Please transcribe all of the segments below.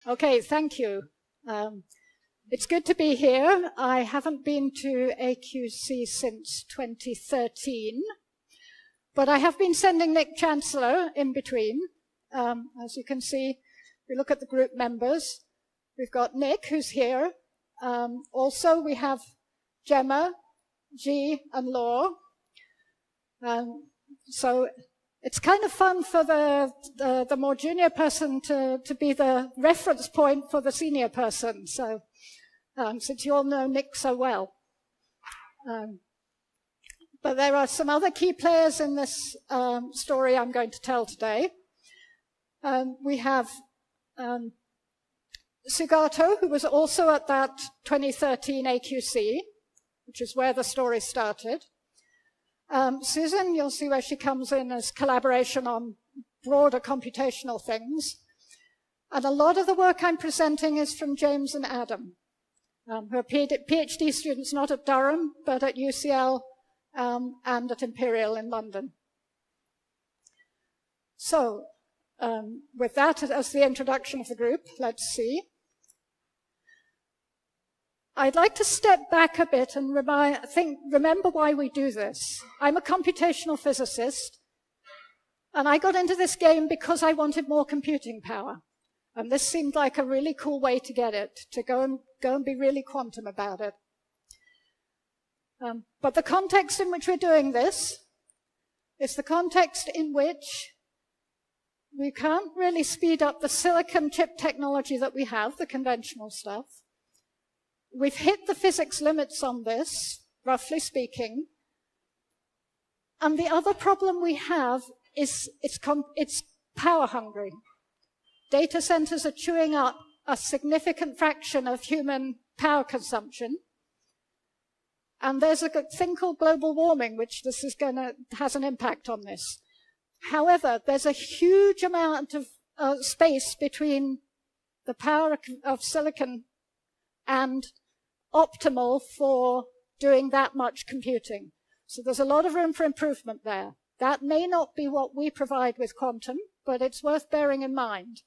Okay, thank you. It's good to be here. I haven't been to AQC since 2013, but I have been sending Nick Chancellor in between. As you can see, we look at the group members. We've got Nick, who's here. Also, we have Gemma, G, and Law. So it's kind of fun for the more junior person to be the reference point for the senior person. So since you all know Nick so well. But there are some other key players in this story I'm going to tell today. We have Sugato, who was also at that 2013 AQC, which is where the story started. Susan, you'll see where she comes in as collaboration on broader computational things. And a lot of the work I'm presenting is from James and Adam, who are PhD students not at Durham, but at UCL and at Imperial in London. So, with that as the introduction of the group, let's see. I'd like to step back a bit and remember why we do this. I'm a computational physicist, and I got into this game because I wanted more computing power. And this seemed like a really cool way to get it, to go and be really quantum about it. But the context in which we're doing this is the context in which we can't really speed up the silicon chip technology that we have, the conventional stuff. We've hit the physics limits on this, roughly speaking. And the other problem we have is it's power hungry. Data centers are chewing up a significant fraction of human power consumption. And there's a thing called global warming, which has an impact on this. However, there's a huge amount of space between the power of silicon and optimal for doing that much computing. So there's a lot of room for improvement there. That may not be what we provide with quantum, but it's worth bearing in mind.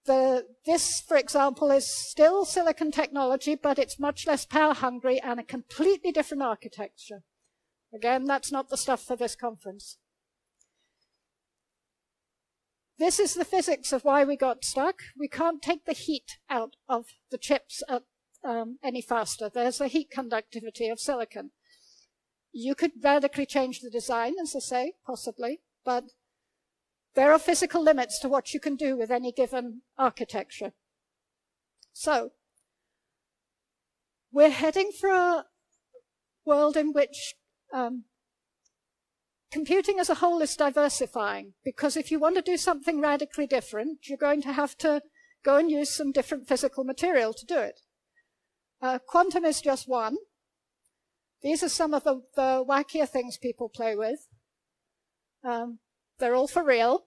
This, for example, is still silicon technology, but it's much less power hungry and a completely different architecture. Again, that's not the stuff for this conference. This is the physics of why we got stuck. We can't take the heat out of the chips any faster. There's the heat conductivity of silicon. You could radically change the design, as I say, possibly, but there are physical limits to what you can do with any given architecture. So, we're heading for a world in which computing as a whole is diversifying, because if you want to do something radically different, you're going to have to go and use some different physical material to do it. Quantum is just one. These are some of the wackier things people play with. They're all for real.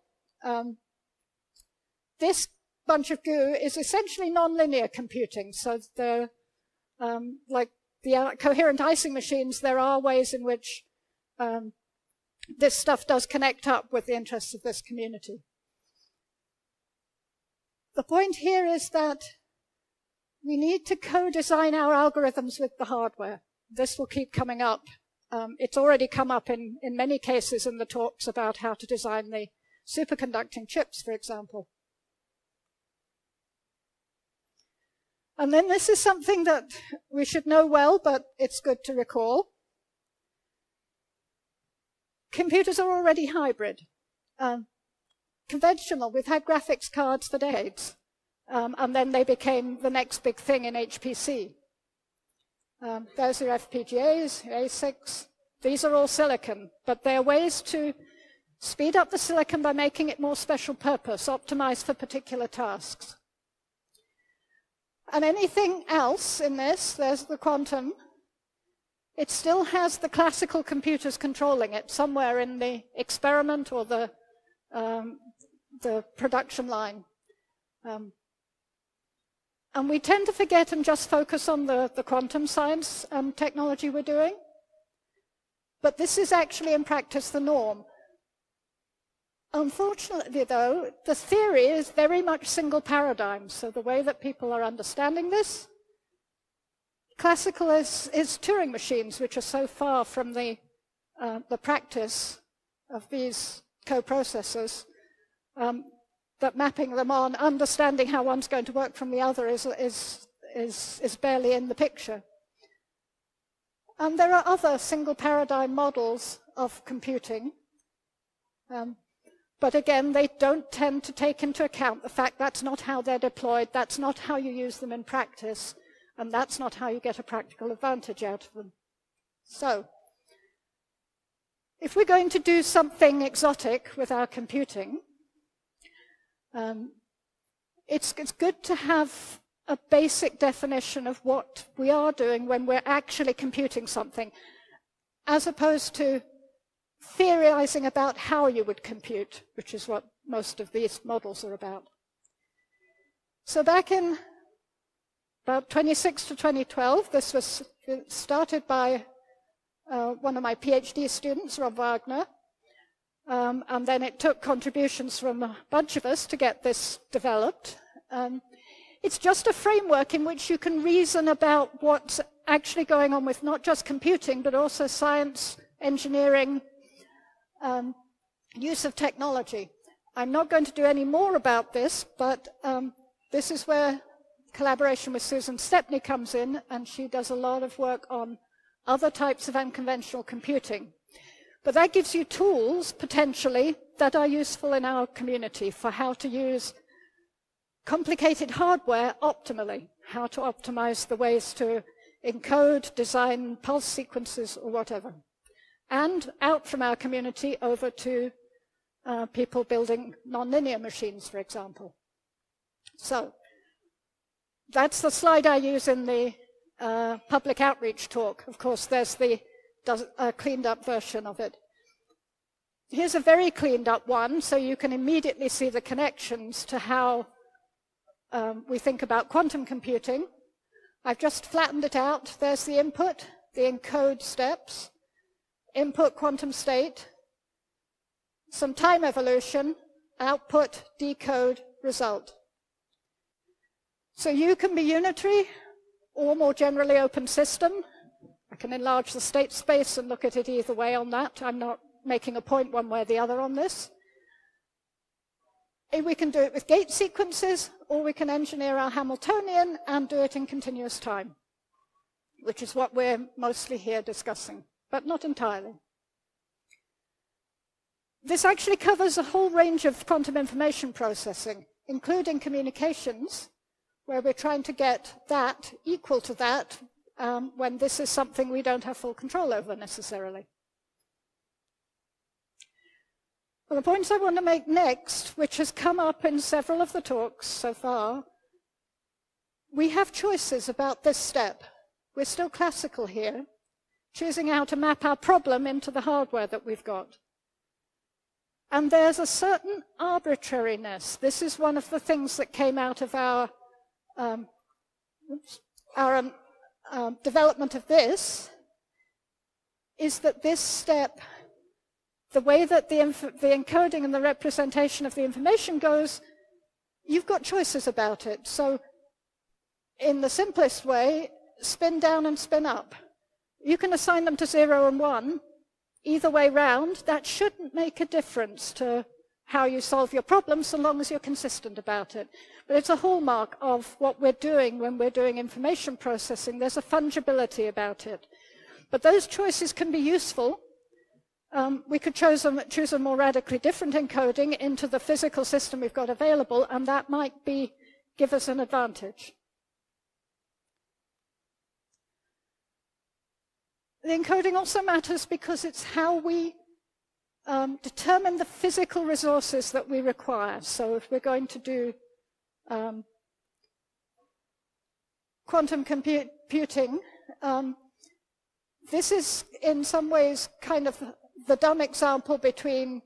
This bunch of goo is essentially nonlinear computing. So they're like the coherent Ising machines, there are ways in which this stuff does connect up with the interests of this community. The point here is that we need to co-design our algorithms with the hardware. This will keep coming up. It's already come up in many cases in the talks about how to design the superconducting chips, for example. And then this is something that we should know well, but it's good to recall. Computers are already hybrid. Conventional, we've had graphics cards for decades, and then they became the next big thing in HPC. Those are FPGAs, ASICs. These are all silicon, but there are ways to speed up the silicon by making it more special purpose, optimized for particular tasks. And anything else in this, there's the quantum, it still has the classical computers controlling it somewhere in the experiment or the production line. And we tend to forget and just focus on the quantum science technology we're doing. But this is actually in practice the norm. Unfortunately, though, the theory is very much single paradigm. So the way that people are understanding this, classical is Turing machines, which are so far from the practice of these co-processors that mapping them on, understanding how one's going to work from the other is barely in the picture. And there are other single paradigm models of computing. But again, they don't tend to take into account the fact that's not how they're deployed, that's not how you use them in practice, and that's not how you get a practical advantage out of them. So, if we're going to do something exotic with our computing, it's good to have a basic definition of what we are doing when we're actually computing something, as opposed to theorizing about how you would compute, which is what most of these models are about. So back in about 2006 to 2012, this was started by one of my PhD students, Rob Wagner, and then it took contributions from a bunch of us to get this developed. It's just a framework in which you can reason about what's actually going on with not just computing, but also science, engineering, use of technology. I'm not going to do any more about this, but this is where collaboration with Susan Stepney comes in, and she does a lot of work on other types of unconventional computing. But that gives you tools, potentially, that are useful in our community for how to use complicated hardware optimally, how to optimize the ways to encode, design pulse sequences, or whatever. And out from our community over to people building nonlinear machines, for example. So that's the slide I use in the public outreach talk. Of course, there's the cleaned up version of it. Here's a very cleaned up one, so you can immediately see the connections to how we think about quantum computing. I've just flattened it out. There's the input, the encode steps, input quantum state, some time evolution, output, decode, result. So you can be unitary or more generally open system. I can enlarge the state space and look at it either way on that. I'm not making a point one way or the other on this. We can do it with gate sequences, or we can engineer our Hamiltonian and do it in continuous time, which is what we're mostly here discussing, but not entirely. This actually covers a whole range of quantum information processing, including communications, where we're trying to get that equal to that when this is something we don't have full control over necessarily. Well, the points I want to make next, which has come up in several of the talks so far, we have choices about this step. We're still classical here, choosing how to map our problem into the hardware that we've got. And there's a certain arbitrariness. This is one of the things that came out of our development of this, is that this step, the way that the encoding and the representation of the information goes, you've got choices about it. So in the simplest way, spin down and spin up. You can assign them to 0 and 1. Either way round, that shouldn't make a difference to how you solve your problem so long as you're consistent about it. But it's a hallmark of what we're doing when we're doing information processing. There's a fungibility about it. But those choices can be useful. We could choose a more radically different encoding into the physical system we've got available, and that might give us an advantage. The encoding also matters because it's how we determine the physical resources that we require. So if we're going to do quantum computing, this is in some ways kind of the dumb example between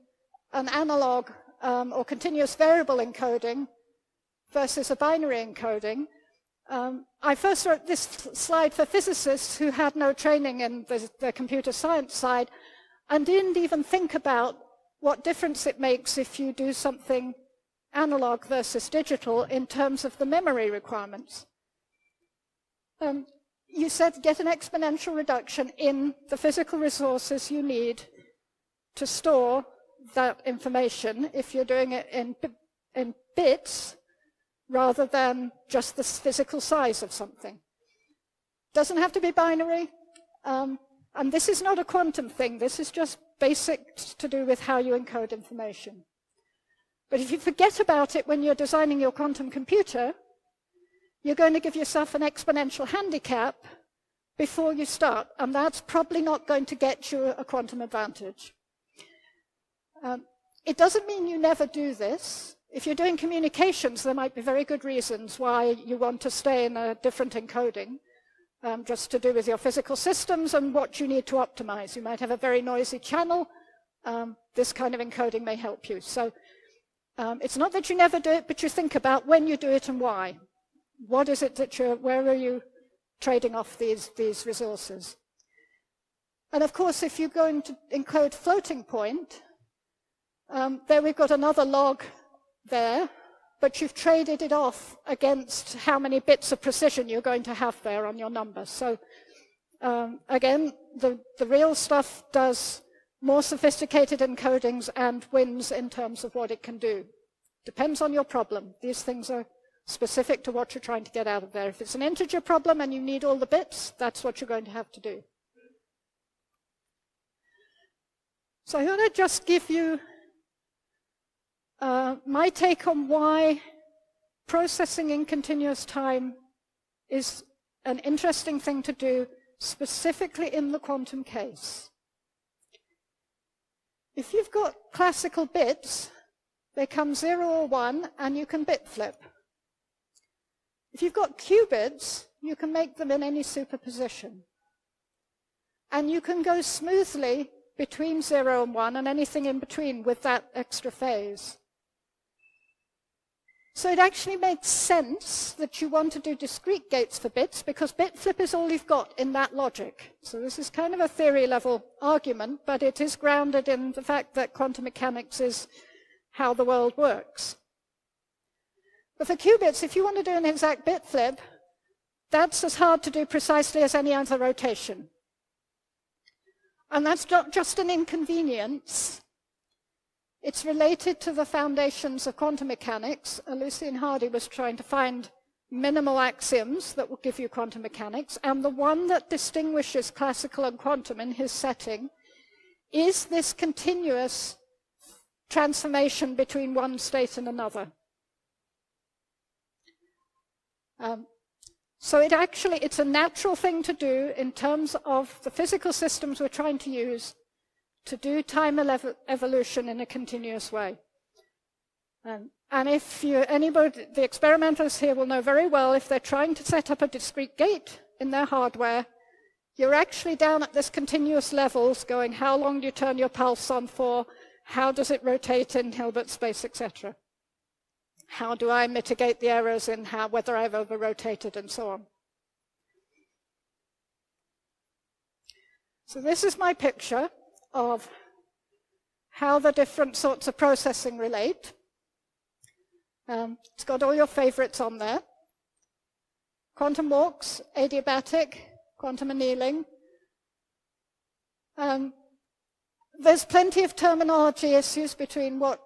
an analog or continuous variable encoding versus a binary encoding. I first wrote this slide for physicists who had no training in the computer science side and didn't even think about what difference it makes if you do something analog versus digital in terms of the memory requirements. You said get an exponential reduction in the physical resources you need to store that information if you're doing it in bits rather than just the physical size of something. Doesn't have to be binary, and this is not a quantum thing. This is just basic to do with how you encode information. But if you forget about it when you're designing your quantum computer, you're going to give yourself an exponential handicap before you start, and that's probably not going to get you a quantum advantage. It doesn't mean you never do this. If you're doing communications, there might be very good reasons why you want to stay in a different encoding, just to do with your physical systems and what you need to optimize. You might have a very noisy channel. This kind of encoding may help you. So it's not that you never do it, but you think about when you do it and why. What is it that where are you trading off these resources? And of course, if you're going to encode floating point, there we've got another log there, but you've traded it off against how many bits of precision you're going to have there on your number. So again, the real stuff does more sophisticated encodings and wins in terms of what it can do. Depends on your problem. These things are specific to what you're trying to get out of there. If it's an integer problem and you need all the bits, that's what you're going to have to do. So I want to just give you my take on why processing in continuous time is an interesting thing to do, specifically in the quantum case. If you've got classical bits, they come 0 or 1, and you can bit flip. If you've got qubits, you can make them in any superposition. And you can go smoothly between 0 and 1 and anything in between with that extra phase. So it actually makes sense that you want to do discrete gates for bits, because bit flip is all you've got in that logic. So this is kind of a theory level argument, but it is grounded in the fact that quantum mechanics is how the world works. But for qubits, if you want to do an exact bit flip, that's as hard to do precisely as any other rotation. And that's not just an inconvenience. It's related to the foundations of quantum mechanics. Lucien Hardy was trying to find minimal axioms that will give you quantum mechanics, and the one that distinguishes classical and quantum in his setting is this continuous transformation between one state and another. So it's a natural thing to do in terms of the physical systems we're trying to use to do time evolution in a continuous way. And if the experimenters here will know very well, if they're trying to set up a discrete gate in their hardware, you're actually down at this continuous levels going, how long do you turn your pulse on for? How does it rotate in Hilbert space, etc.? How do I mitigate the errors in whether I've over-rotated and so on? So this is my picture of how the different sorts of processing relate. It's got all your favorites on there. Quantum walks, adiabatic, quantum annealing. There's plenty of terminology issues between what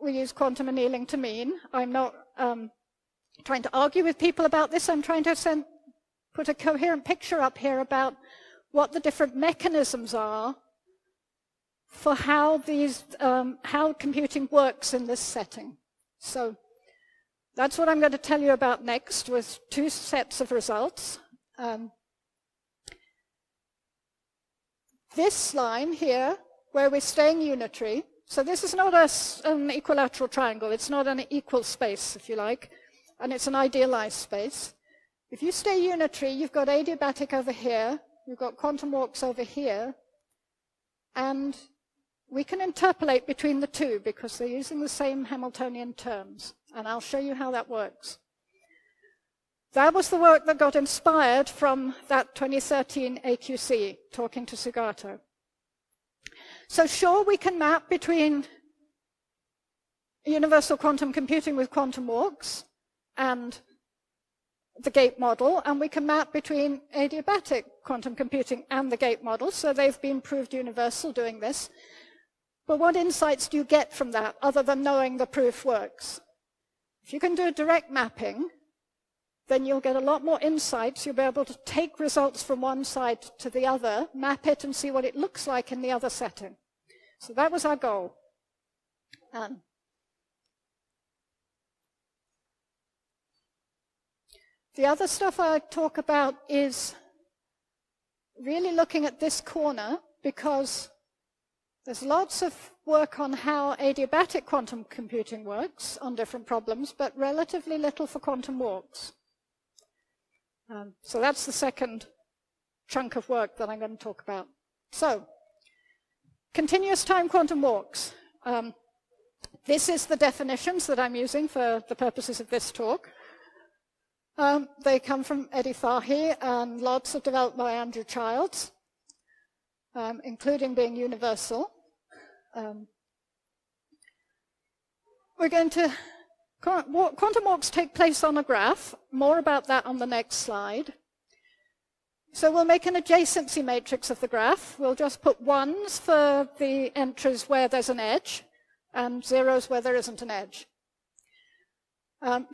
we use quantum annealing to mean. I'm not trying to argue with people about this. I'm trying to put a coherent picture up here about what the different mechanisms are for how computing works in this setting. So that's what I'm going to tell you about next, with two sets of results. This line here, where we're staying unitary, so this is not an equilateral triangle, it's not an equal space, if you like, and it's an idealized space. If you stay unitary, you've got adiabatic over here, you've got quantum walks over here, and we can interpolate between the two because they're using the same Hamiltonian terms, and I'll show you how that works. That was the work that got inspired from that 2013 AQC, talking to Sugato. So sure, we can map between universal quantum computing with quantum walks and the gate model, and we can map between adiabatic quantum computing and the gate model, so they've been proved universal doing this. But what insights do you get from that other than knowing the proof works? If you can do direct mapping, then you'll get a lot more insights. You'll be able to take results from one side to the other, map it, and see what it looks like in the other setting. So that was our goal. The other stuff I talk about is really looking at this corner, because there's lots of work on how adiabatic quantum computing works on different problems, but relatively little for quantum walks. So that's the second chunk of work that I'm going to talk about. So, continuous time quantum walks. This is the definitions that I'm using for the purposes of this talk. They come from Eddie Fahy, and lots of developed by Andrew Childs, including being universal. We're going to, quantum walks take place on a graph. More about that on the next slide. So we'll make an adjacency matrix of the graph. We'll just put ones for the entries where there's an edge, and zeros where there isn't an edge.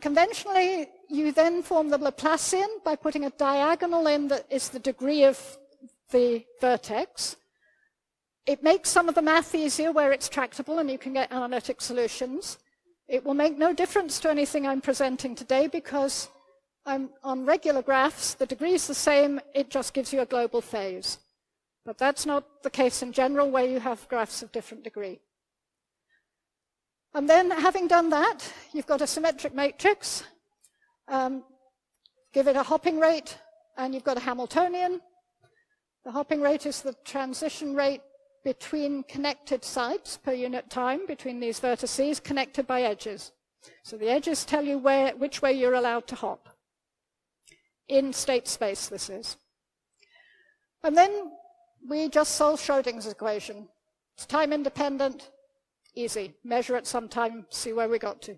Conventionally, you then form the Laplacian by putting a diagonal in that is the degree of the vertex. It makes some of the math easier where it's tractable and you can get analytic solutions. It will make no difference to anything I'm presenting today because I'm on regular graphs, the degree is the same, it just gives you a global phase. But that's not the case in general where you have graphs of different degree. And then, having done that, you've got a symmetric matrix. Give it a hopping rate, and you've got a Hamiltonian. The hopping rate is the transition rate between connected sites per unit time, between these vertices, connected by edges. So the edges tell you which way you're allowed to hop. In state space, this is. And then we just solve Schrödinger's equation. It's time independent. Easy. Measure at some time, see where we got to.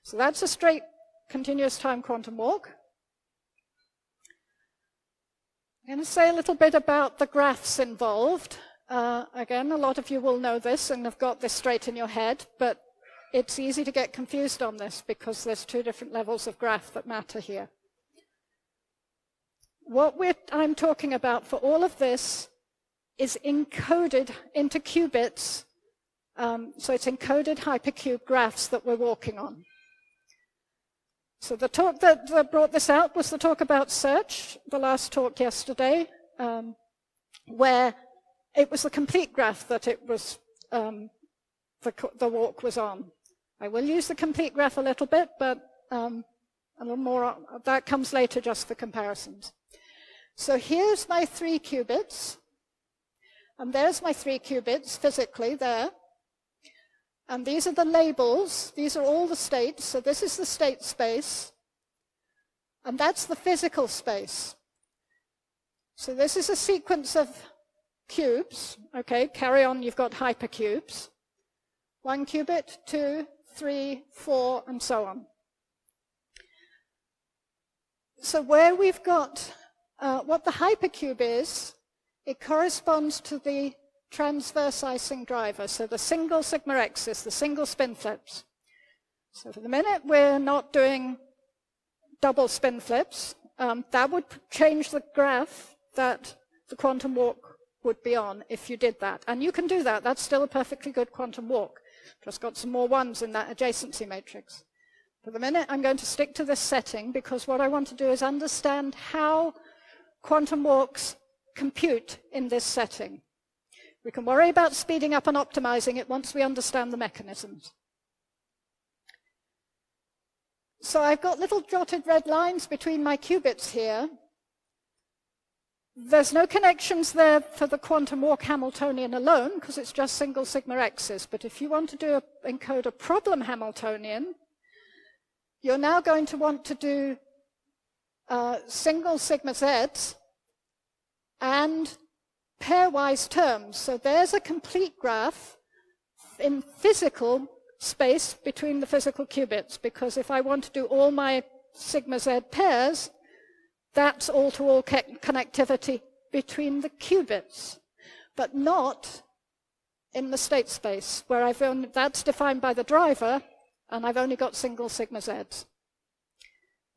So that's a straight continuous time quantum walk. I'm going to say a little bit about the graphs involved. Again, a lot of you will know this and have got this straight in your head, but it's easy to get confused on this because there's two different levels of graph that matter here. What I'm talking about for all of this is encoded into qubits. So it's encoded hypercube graphs that we're walking on. So the talk that brought this out was the talk about search, the last talk yesterday, where it was the complete graph that it was the walk was on. I will use the complete graph a little bit, but a little more that comes later just for comparisons. So here's my 3 qubits, and there's my 3 qubits physically there. And these are the labels. These are all the states. So this is the state space. And that's the physical space. So this is a sequence of cubes. Okay, carry on. You've got hypercubes. 1 qubit, 2, 3, 4, and so on. So where we've got what the hypercube is, it corresponds to the transverse Ising driver, so the single sigma x's, the single spin flips. So for the minute, we're not doing double spin flips. That would change the graph that the quantum walk would be on if you did that. And you can do that. That's still a perfectly good quantum walk. Just got some more ones in that adjacency matrix. For the minute, I'm going to stick to this setting because what I want to do is understand how quantum walks compute in this setting. We can worry about speeding up and optimizing it once we understand the mechanisms. So I've got little jotted red lines between my qubits here. There's no connections there for the quantum walk Hamiltonian alone because it's just single sigma x's. But if you want to encode a problem Hamiltonian, you're now going to want to do single sigma z's and pairwise terms. So there's a complete graph in physical space between the physical qubits, because if I want to do all my sigma z pairs, that's all-to-all connectivity between the qubits, but not in the state space, where that's defined by the driver, and I've only got single sigma z's.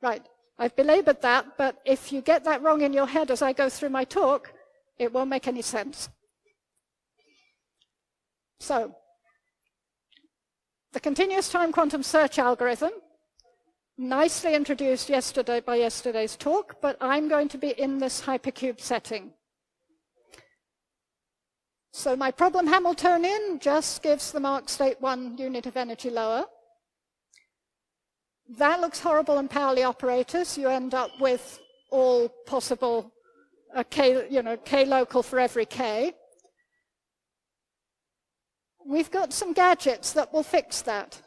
Right, I've belabored that, but if you get that wrong in your head as I go through my talk, it won't make any sense. So, the continuous time quantum search algorithm, nicely introduced by yesterday's talk, but I'm going to be in this hypercube setting. So my problem Hamiltonian just gives the mark state 1 unit of energy lower. That looks horrible in Pauli operators. You end up with all possible k local for every k. We've got some gadgets that will fix that.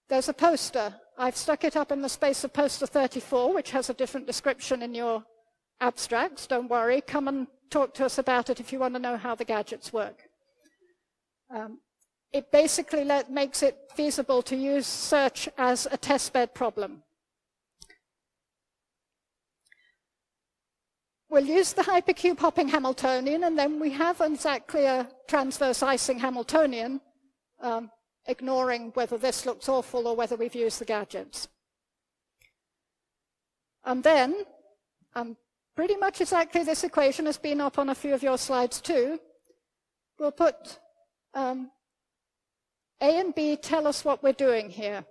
There's a poster. I've stuck it up in the space of poster 34, which has a different description in your abstracts. Don't worry, come and talk to us about it if you want to know how the gadgets work. It basically makes it feasible to use search as a testbed problem. We'll use the hypercube hopping Hamiltonian, and then we have exactly a transverse Ising Hamiltonian, ignoring whether this looks awful or whether we've used the gadgets. And then, pretty much exactly this equation has been up on a few of your slides too. We'll put A and B tell us what we're doing here.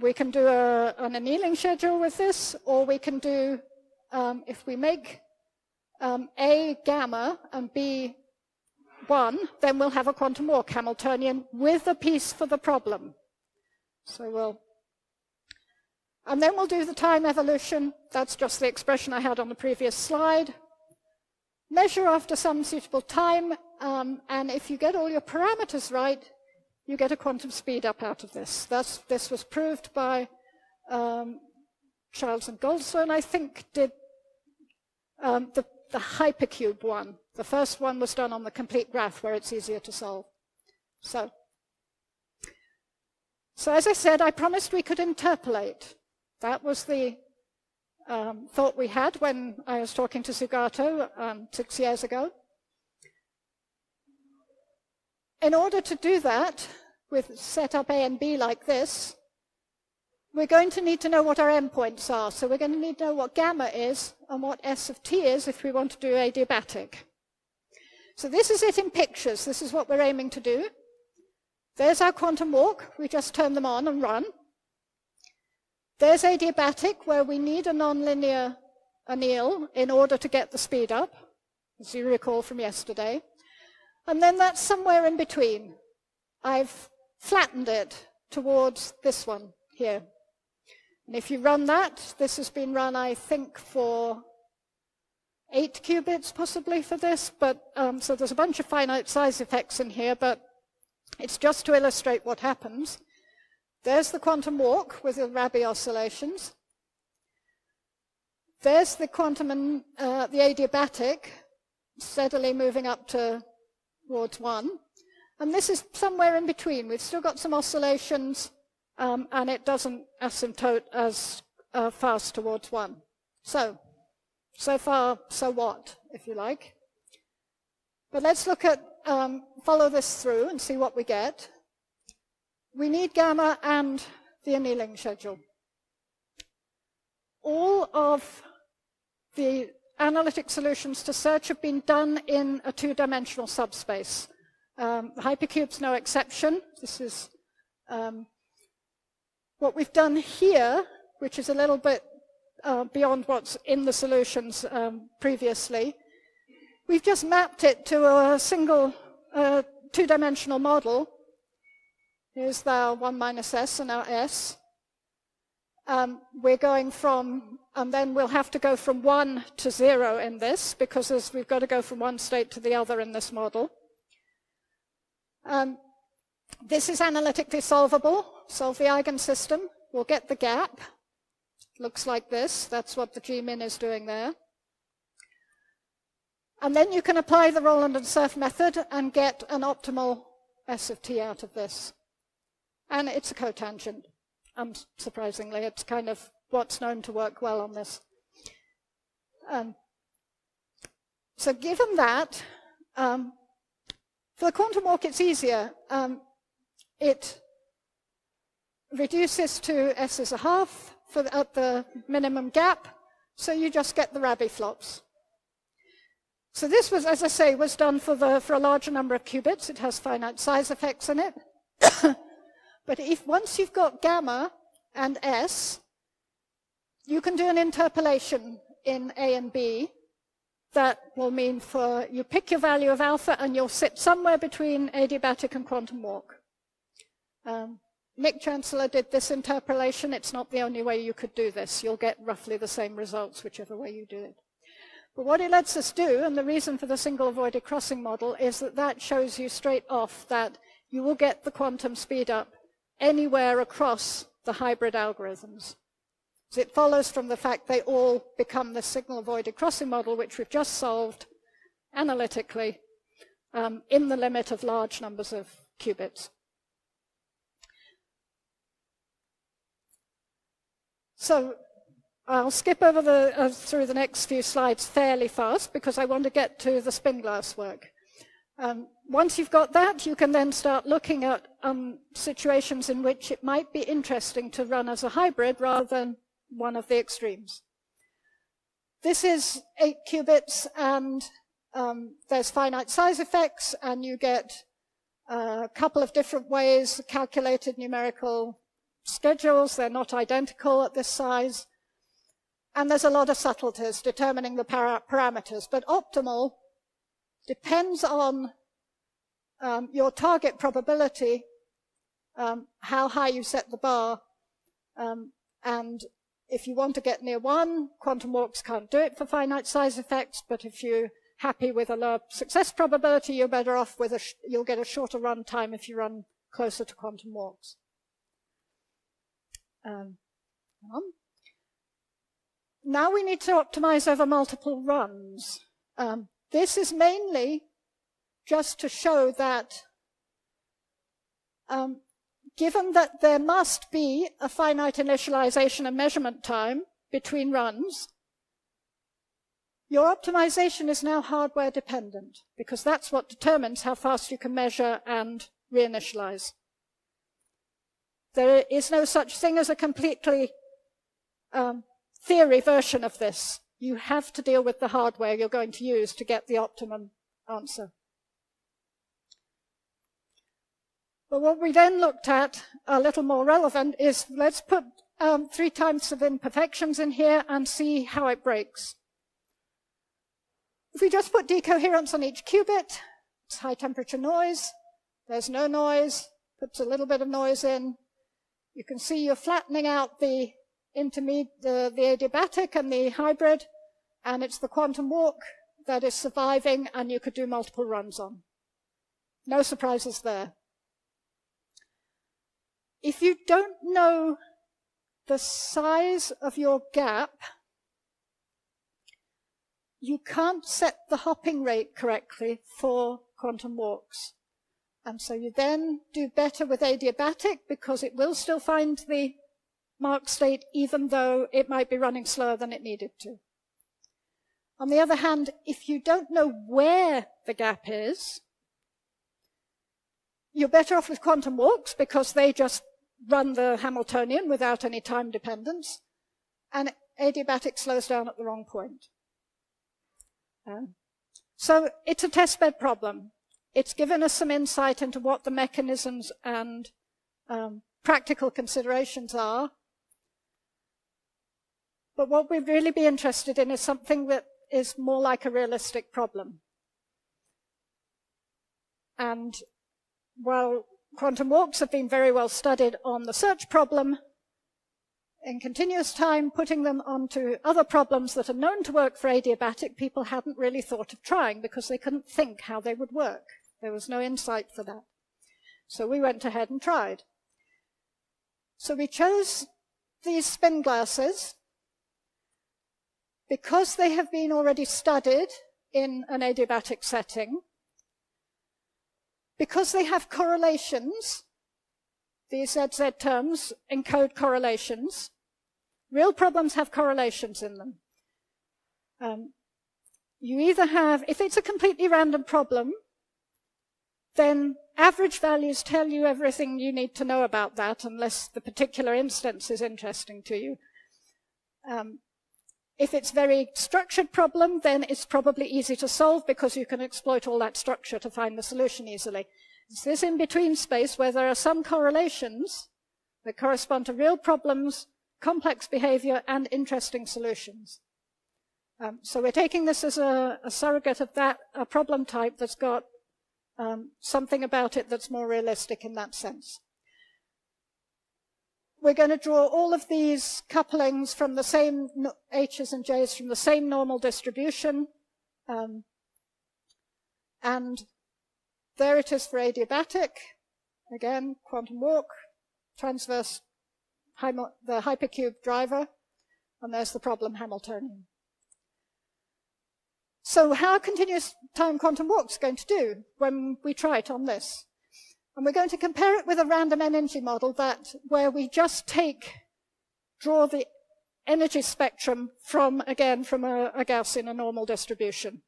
We can do an annealing schedule with this, or we can do, if we make A gamma and B 1, then we'll have a quantum walk Hamiltonian with a piece for the problem. So and then we'll do the time evolution. That's just the expression I had on the previous slide. Measure after some suitable time, and if you get all your parameters right, you get a quantum speed up out of this. This was proved by Childs and Goldstone, I think, did the hypercube one. The first one was done on the complete graph, where it's easier to solve. So as I said, I promised we could interpolate. That was the thought we had when I was talking to Sugato 6 years ago. In order to do that, with set up A and B like this, we're going to need to know what our endpoints are. So we're going to need to know what gamma is and what S of t is if we want to do adiabatic. So this is it in pictures. This is what we're aiming to do. There's our quantum walk. We just turn them on and run. There's adiabatic, where we need a nonlinear anneal in order to get the speed up, as you recall from yesterday. And then that's somewhere in between. I've flattened it towards this one here. And if you run that, this has been run, I think, for 8 qubits possibly for this, but so there's a bunch of finite size effects in here, but it's just to illustrate what happens. There's the quantum walk with the Rabi oscillations. There's the quantum and the adiabatic steadily moving up towards 1. And this is somewhere in between. We've still got some oscillations, and it doesn't asymptote as fast towards 1. So far, so what, if you like. But let's look at, follow this through and see what we get. We need gamma and the annealing schedule. All of the analytic solutions to search have been done in a 2-dimensional subspace. Hypercube's no exception. This is what we've done here, which is a little bit beyond what's in the solutions previously. We've just mapped it to a single 2-dimensional model. Here's our 1 minus s and our s. We're going from, and then we'll have to go from 1 to 0 in this, because we've got to go from one state to the other in this model. This is analytically solvable. Solve the eigensystem. We'll get the gap. Looks like this. That's what the G-min is doing there. And then you can apply the Roland and Cerf method and get an optimal S of t out of this. and it's a cotangent. Unsurprisingly, it's kind of what's known to work well on this. So given that, for the quantum walk, it's easier. It reduces to S is a half at the minimum gap, so you just get the Rabi flops. So this was, as I say, was done for a larger number of qubits. It has finite size effects in it. But once you've got gamma and S, you can do an interpolation in A and B. That will mean you pick your value of alpha and you'll sit somewhere between adiabatic and quantum walk. Nick Chancellor did this interpolation. It's not the only way you could do this. You'll get roughly the same results whichever way you do it. But what it lets us do, and the reason for the single avoided crossing model, is that shows you straight off that you will get the quantum speed up anywhere across the hybrid algorithms. So it follows from the fact they all become the signal avoided crossing model, which we've just solved analytically in the limit of large numbers of qubits. So I'll skip over through the next few slides fairly fast because I want to get to the spin glass work. Once you've got that, you can then start looking at situations in which it might be interesting to run as a hybrid rather than one of the extremes. This is 8 qubits, and there's finite size effects, and you get a couple of different ways, calculated numerical schedules. They're not identical at this size. And there's a lot of subtleties determining the parameters. But optimal depends on your target probability, how high you set the bar. And if you want to get near 1, quantum walks can't do it for finite size effects. But if you're happy with a low success probability, you're better off with you'll get a shorter run time if you run closer to quantum walks. Now we need to optimize over multiple runs. This is mainly just to show that given that there must be a finite initialization and measurement time between runs, your optimization is now hardware dependent because that's what determines how fast you can measure and reinitialize. There is no such thing as a completely theory version of this. You have to deal with the hardware you're going to use to get the optimum answer. But what we then looked at, a little more relevant, is let's put 3 types of imperfections in here and see how it breaks. If we just put decoherence on each qubit, it's high temperature noise. There's no noise, puts a little bit of noise in. You can see you're flattening out the adiabatic and the hybrid, and it's the quantum walk that is surviving, and you could do multiple runs on. No surprises there. If you don't know the size of your gap, you can't set the hopping rate correctly for quantum walks. And so you then do better with adiabatic because it will still find the mark state even though it might be running slower than it needed to. On the other hand, if you don't know where the gap is, you're better off with quantum walks because they just run the Hamiltonian without any time dependence, and adiabatic slows down at the wrong point. So it's a testbed problem. It's given us some insight into what the mechanisms and practical considerations are. But what we'd really be interested in is something that is more like a realistic problem. And while quantum walks have been very well studied on the search problem, in continuous time, putting them onto other problems that are known to work for adiabatic, people hadn't really thought of trying because they couldn't think how they would work. There was no insight for that. So we went ahead and tried. So we chose these spin glasses because they have been already studied in an adiabatic setting, because they have correlations. these ZZ terms encode correlations. Real problems have correlations in them. You either have, if it's a completely random problem, then average values tell you everything you need to know about that, unless the particular instance is interesting to you. If it's a very structured problem, then it's probably easy to solve because you can exploit all that structure to find the solution easily. It's this in-between space where there are some correlations that correspond to real problems, complex behavior, and interesting solutions. So we're taking this as a surrogate of that, a problem type that's got something about it that's more realistic in that sense. We're going to draw all of these couplings from the same H's and J's from the same normal distribution. And there it is for adiabatic. Again, quantum walk, transverse, the hypercube driver, and there's the problem Hamiltonian. So how continuous time quantum walk's going to do when we try it on this? And we're going to compare it with a random energy model where we just draw the energy spectrum from a Gaussian, a normal distribution.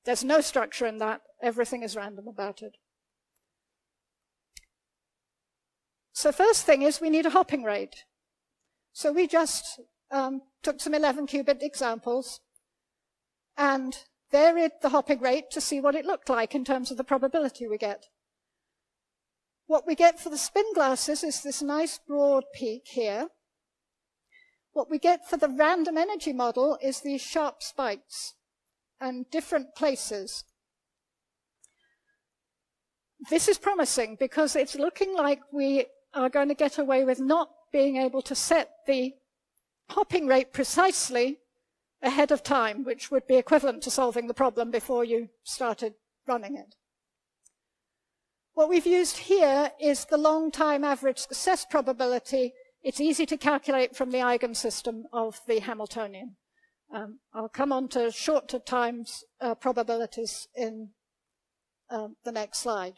There's no structure in that. Everything is random about it. So first thing is we need a hopping rate. So we just took some 11-qubit examples and varied the hopping rate to see what it looked like in terms of the probability we get. What we get for the spin glasses is this nice broad peak here. What we get for the random energy model is these sharp spikes and different places. This is promising because it's looking like we are going to get away with not being able to set the hopping rate precisely ahead of time, which would be equivalent to solving the problem before you started running it. What we've used here is the long time average success probability. It's easy to calculate from the eigensystem of the Hamiltonian. I'll come on to shorter times probabilities in the next slide.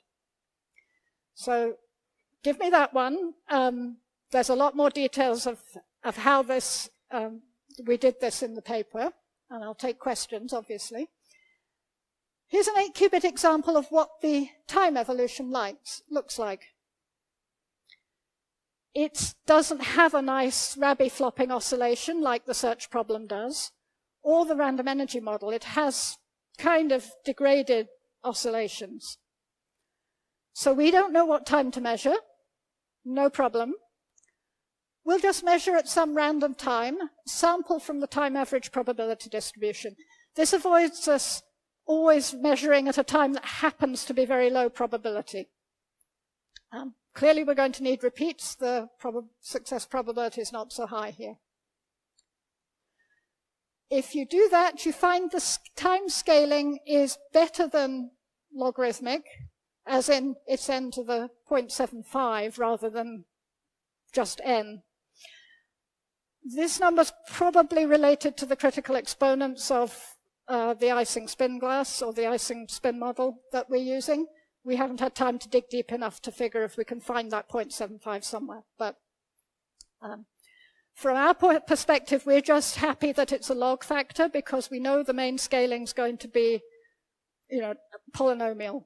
So give me that one. There's a lot more details of how this we did this in the paper, and I'll take questions, obviously. Here's an 8-qubit example of what the time evolution looks like. It doesn't have a nice Rabi-flopping oscillation like the search problem does, or the random energy model. It has kind of degraded oscillations. So we don't know what time to measure. No problem. We'll just measure at some random time, sample from the time average probability distribution. This avoids us always measuring at a time that happens to be very low probability. Clearly, we're going to need repeats. The success probability is not so high here. If you do that, you find the time scaling is better than logarithmic, as in it's n to the 0.75 rather than just n. This number's probably related to the critical exponents of the Ising spin glass or the Ising spin model that we're using. We haven't had time to dig deep enough to figure if we can find that 0.75 somewhere. But from our perspective, we're just happy that it's a log factor because we know the main scaling is going to be, polynomial.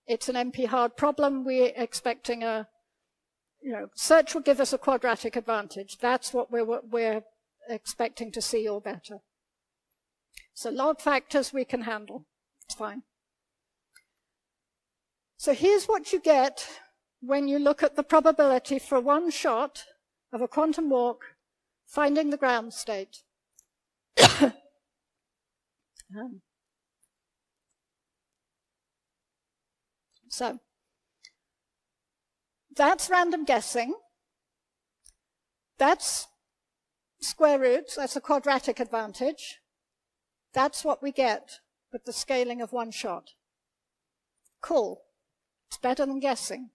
It's an NP-hard problem. We're expecting search will give us a quadratic advantage. That's what we're expecting to see or better. So log factors we can handle. It's fine. So here's what you get when you look at the probability for one shot of a quantum walk finding the ground state. So that's random guessing. That's square roots. That's a quadratic advantage. That's what we get with the scaling of one shot. Cool. It's better than guessing.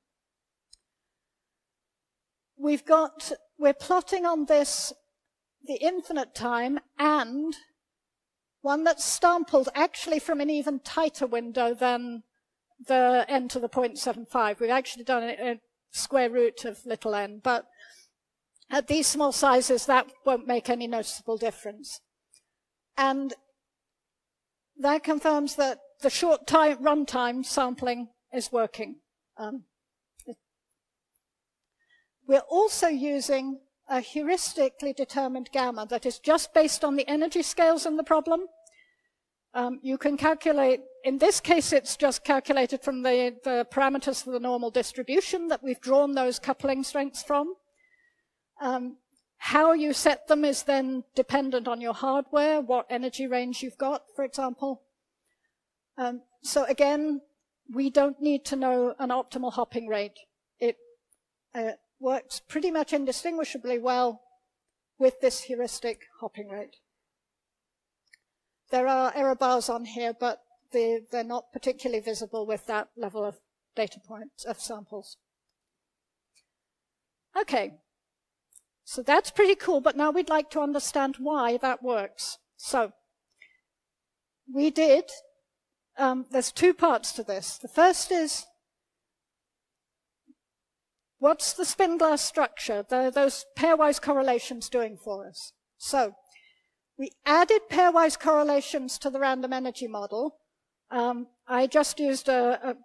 We're plotting on this the infinite time and one that's sampled actually from an even tighter window than the n to the 0.75. We've actually done it in square root of little n, but at these small sizes, that won't make any noticeable difference. And that confirms that the short runtime sampling is working. We're also using a heuristically determined gamma that is just based on the energy scales in the problem. You can calculate, in this case, it's just calculated from the parameters for the normal distribution that we've drawn those coupling strengths from. How you set them is then dependent on your hardware, what energy range you've got, for example. So again, we don't need to know an optimal hopping rate. It works pretty much indistinguishably well with this heuristic hopping rate. There are error bars on here, but they're not particularly visible with that level of data points, of samples. Okay, so that's pretty cool, but now we'd like to understand why that works. So we did, there's two parts to this. The first is, what's the spin glass structure, those pairwise correlations doing for us? So we added pairwise correlations to the random energy model. I just used a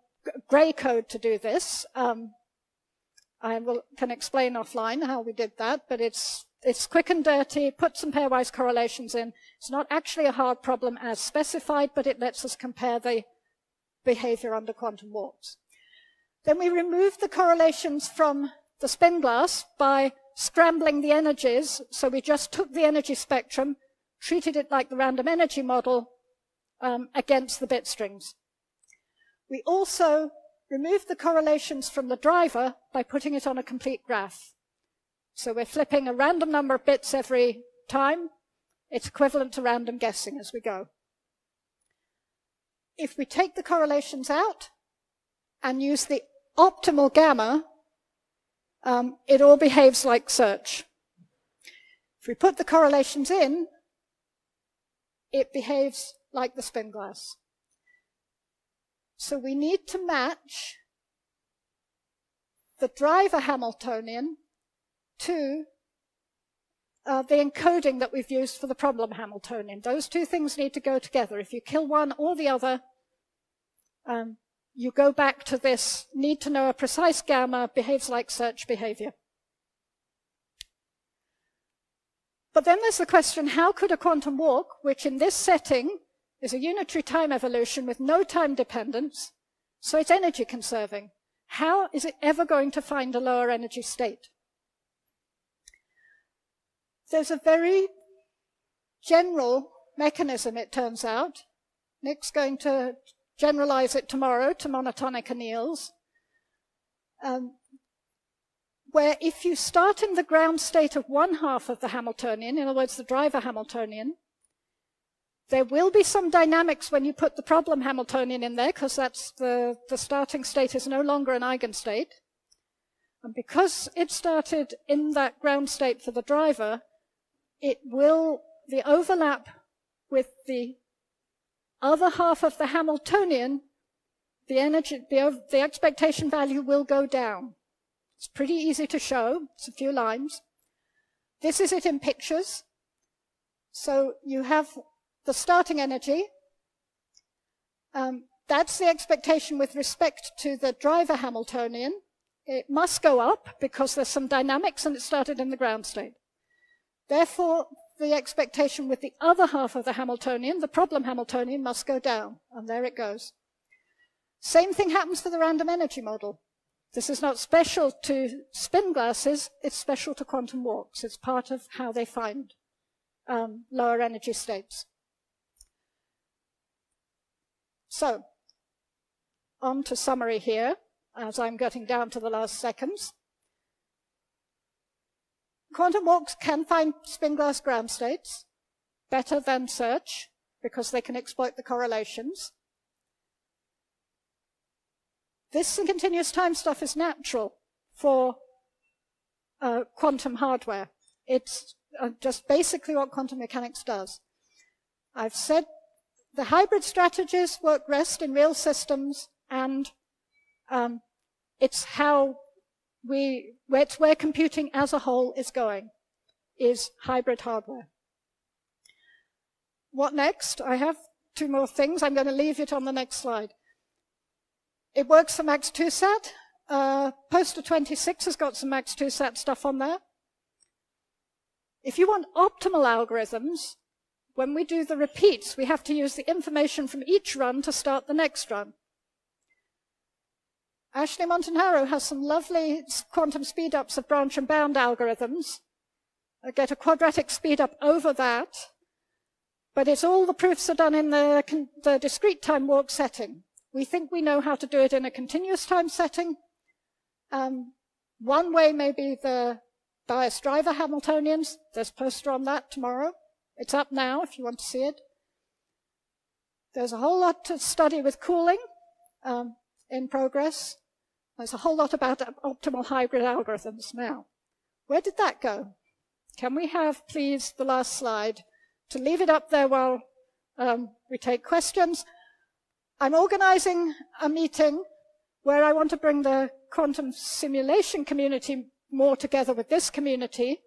gray code to do this. I can explain offline how we did that, but it's quick and dirty, put some pairwise correlations in. It's not actually a hard problem as specified, but it lets us compare the behavior under quantum walks. Then we removed the correlations from the spin glass by scrambling the energies. So we just took the energy spectrum, treated it like the random energy model against the bit strings. We also removed the correlations from the driver by putting it on a complete graph. So we're flipping a random number of bits every time. It's equivalent to random guessing as we go. If we take the correlations out and use the optimal gamma, it all behaves like search. If we put the correlations in, it behaves like the spin glass. So we need to match the driver Hamiltonian to the encoding that we've used for the problem Hamiltonian. Those two things need to go together. If you kill one or the other, you go back to this need to know a precise gamma behaves like search behavior. But then there's the question, how could a quantum walk, which in this setting is a unitary time evolution with no time dependence, so it's energy conserving, how is it ever going to find a lower energy state? There's a very general mechanism, it turns out. Nick's going to generalize it tomorrow to monotonic anneals, where if you start in the ground state of one half of the Hamiltonian, in other words, the driver Hamiltonian, there will be some dynamics when you put the problem Hamiltonian in there, because that's the starting state is no longer an eigenstate. And because it started in that ground state for the driver, the overlap with the other half of the Hamiltonian, the expectation value will go down. It's pretty easy to show. It's a few lines. This is it in pictures. So you have the starting energy. That's the expectation with respect to the driver Hamiltonian. It must go up because there's some dynamics and it started in the ground state. Therefore, the expectation with the other half of the Hamiltonian, the problem Hamiltonian, must go down. And there it goes. Same thing happens for the random energy model. This is not special to spin glasses, it's special to quantum walks. It's part of how they find lower energy states. So, on to summary here, as I'm getting down to the last seconds. Quantum walks can find spin glass ground states better than search because they can exploit the correlations. This continuous time stuff is natural for quantum hardware. It's just basically what quantum mechanics does. I've said the hybrid strategies work best in real systems and it's how it's where computing as a whole is going, is hybrid hardware. What next? I have 2 more things. I'm going to leave it on the next slide. It works for Max2SAT. Poster 26 has got some Max2SAT stuff on there. If you want optimal algorithms, when we do the repeats, we have to use the information from each run to start the next run. Ashley Montanaro has some lovely quantum speedups of branch and bound algorithms. I get a quadratic speedup over that, but it's all the proofs are done in the discrete time walk setting. We think we know how to do it in a continuous time setting. One way may be the bias driver Hamiltonians. There's a poster on that tomorrow. It's up now if you want to see it. There's a whole lot to study with cooling in progress. There's a whole lot about optimal hybrid algorithms now. Where did that go? Can we have, please, the last slide to leave it up there while we take questions? I'm organizing a meeting where I want to bring the quantum simulation community more together with this community,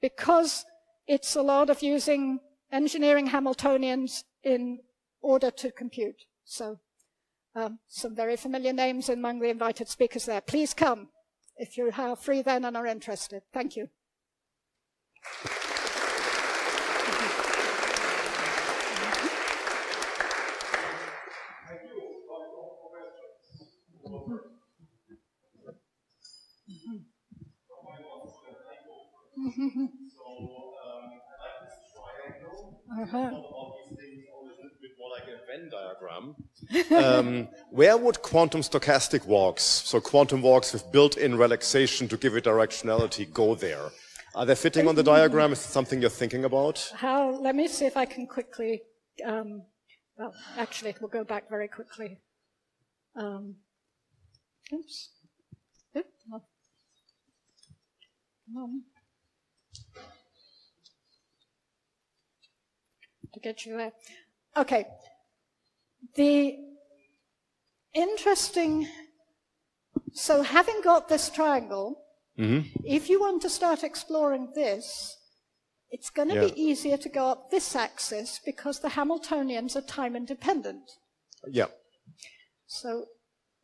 because it's a lot of using engineering Hamiltonians in order to compute. So some very familiar names among the invited speakers there. Please come if you are free then and are interested. Thank you. Diagram. Where would quantum stochastic walks, so quantum walks with built-in relaxation to give it directionality, go there? Are they fitting on the diagram? Is it something you're thinking about? Let me see if I can quickly, well, actually, we'll go back very quickly. Oops. To get you there. Okay. The interesting, so having got this triangle, if you want to start exploring this, it's going to be easier to go up this axis because the Hamiltonians are time independent. Yeah. So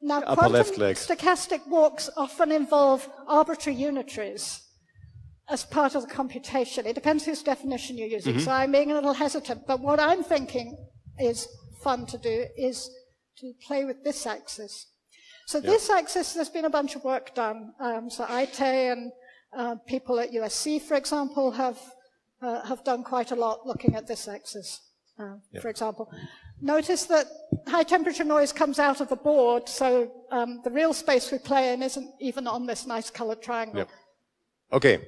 now quantum stochastic walks often involve arbitrary unitaries as part of the computation. It depends whose definition you're using. So I'm being a little hesitant. But what I'm thinking is fun to do is to play with this axis. So this axis, there's been a bunch of work done. So Ite and people at USC, for example, have done quite a lot looking at this axis, for example. Notice that high temperature noise comes out of the board, so the real space we play in isn't even on this nice colored triangle. Okay.